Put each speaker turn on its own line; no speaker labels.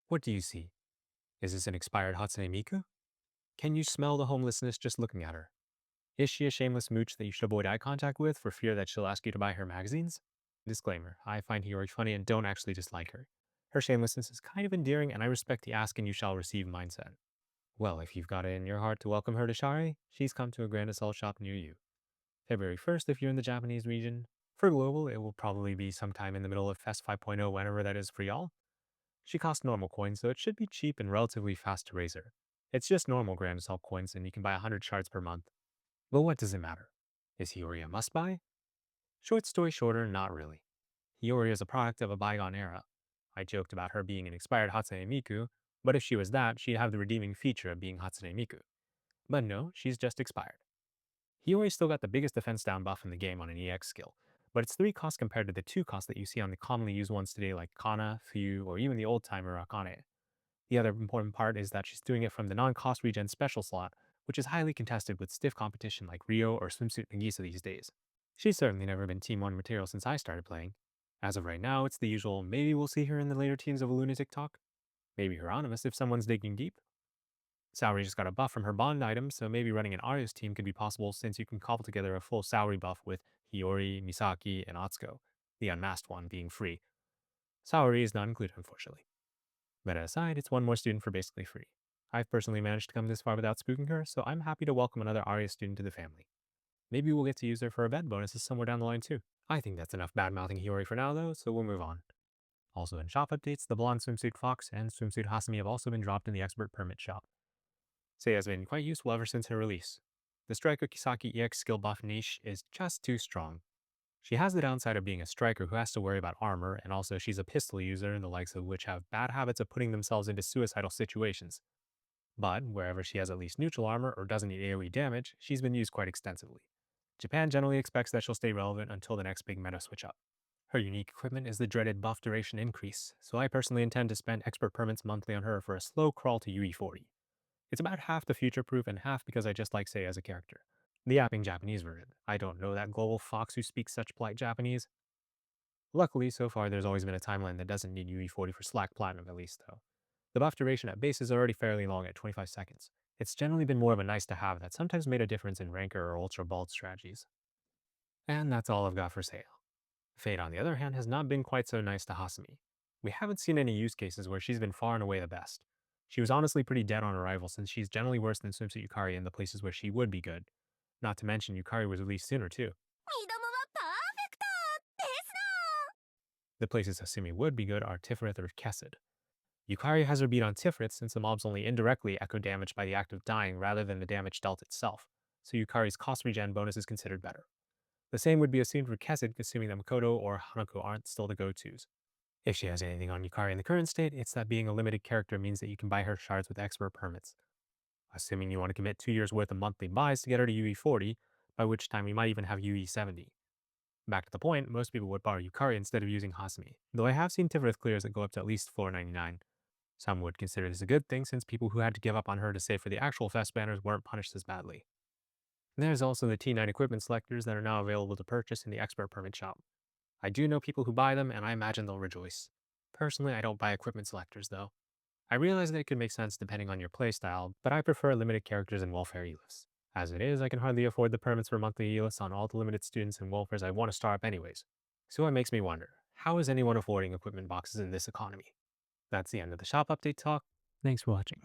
What do you see? Is this an expired Hatsune Miku? Can you smell the homelessness just looking at her? Is she a shameless mooch that you should avoid eye contact with for fear that she'll ask you to buy her magazines? Disclaimer, I find Hiyori funny and don't actually dislike her. Her shamelessness is kind of endearing and I respect the ask and you shall receive mindset. Well, if you've got it in your heart to welcome her to Shari, she's come to a Grand Assault shop near you. February 1st if you're in the Japanese region. For global, it will probably be sometime in the middle of Fest 5.0 whenever that is for y'all. She costs normal coins, so it should be cheap and relatively fast to raise her. It's just normal Grand Assault coins and you can buy 100 shards per month. But what does it matter? Is Hiyori a must-buy? Short story shorter, not really. Hiyori is a product of a bygone era. I joked about her being an expired Hatsune Miku, but if she was that, she'd have the redeeming feature of being Hatsune Miku. But no, she's just expired. Hiyori still got the biggest defense down buff in the game on an EX skill, but it's 3 costs compared to the 2 costs that you see on the commonly used ones today like Kana, Fuyu, or even the old-timer Akane. The other important part is that she's doing it from the non-cost regen special slot, which is highly contested with stiff competition like Rio or Swimsuit Nagisa these days. She's certainly never been Team 1 material since I started playing. As of right now, it's the usual maybe we'll see her in the later teams of a lunatic talk. Maybe Hieronymus if someone's digging deep. Saori just got a buff from her bond item, so maybe running an Arius team could be possible since you can cobble together a full Saori buff with Hiyori, Misaki, and Atsuko, the unmasked one being free. Saori is not included, unfortunately. Meta aside, it's one more student for basically free. I've personally managed to come this far without spooking her, so I'm happy to welcome another Arius student to the family. Maybe we'll get to use her for event bonuses somewhere down the line too. I think that's enough bad-mouthing Hiyori for now though, so we'll move on. Also in shop updates, the blonde swimsuit Fox and swimsuit Hasumi have also been dropped in the expert permit shop. Seiya has been quite useful ever since her release. The Striker Kisaki EX skill buff niche is just too strong. She has the downside of being a striker who has to worry about armor, and also she's a pistol user, and the likes of which have bad habits of putting themselves into suicidal situations. But wherever she has at least neutral armor or doesn't need AoE damage, she's been used quite extensively. Japan generally expects that she'll stay relevant until the next big meta switch up. Her unique equipment is the dreaded buff duration increase, so I personally intend to spend expert permits monthly on her for a slow crawl to UE40. It's about half the future-proof and half because I just like Seiya as a character. The yapping Japanese version. I don't know that global fox who speaks such polite Japanese. Luckily, so far there's always been a timeline that doesn't need UE40 for Slack Platinum at least though. The buff duration at base is already fairly long at 25 seconds. It's generally been more of a nice to have that sometimes made a difference in ranker or ultra bald strategies. And that's all I've got for sale. Fate on the other hand has not been quite so nice to Hasumi. We haven't seen any use cases where she's been far and away the best. She was honestly pretty dead on arrival since she's generally worse than Swimsuit Yukari in the places where she would be good. Not to mention Yukari was released sooner too.
二度もはパーフェクトですな。
The places Hasumi would be good are Tiferet or Kesed. Yukari has her beat on Tiferet since the mobs only indirectly echo damage by the act of dying rather than the damage dealt itself, so Yukari's cost regen bonus is considered better. The same would be assumed for Kesed, assuming that Makoto or Hanako aren't still the go-tos. If she has anything on Yukari in the current state, it's that being a limited character means that you can buy her shards with expert permits. Assuming you want to commit 2 years worth of monthly buys to get her to UE40, by which time we might even have UE70. Back to the point, most people would borrow Yukari instead of using Hasumi, though I have seen Tiferet clears that go up to at least $4.99. Some would consider this a good thing since people who had to give up on her to save for the actual fest banners weren't punished as badly. There's also the T9 equipment selectors that are now available to purchase in the expert permit shop. I do know people who buy them and I imagine they'll rejoice. Personally, I don't buy equipment selectors though. I realize that it could make sense depending on your playstyle, but I prefer limited characters and welfare elists. As it is, I can hardly afford the permits for monthly elists on all the limited students and welfares I want to start up anyways. So it makes me wonder, how is anyone affording equipment boxes in this economy? That's the end of the shop update talk. Thanks for watching.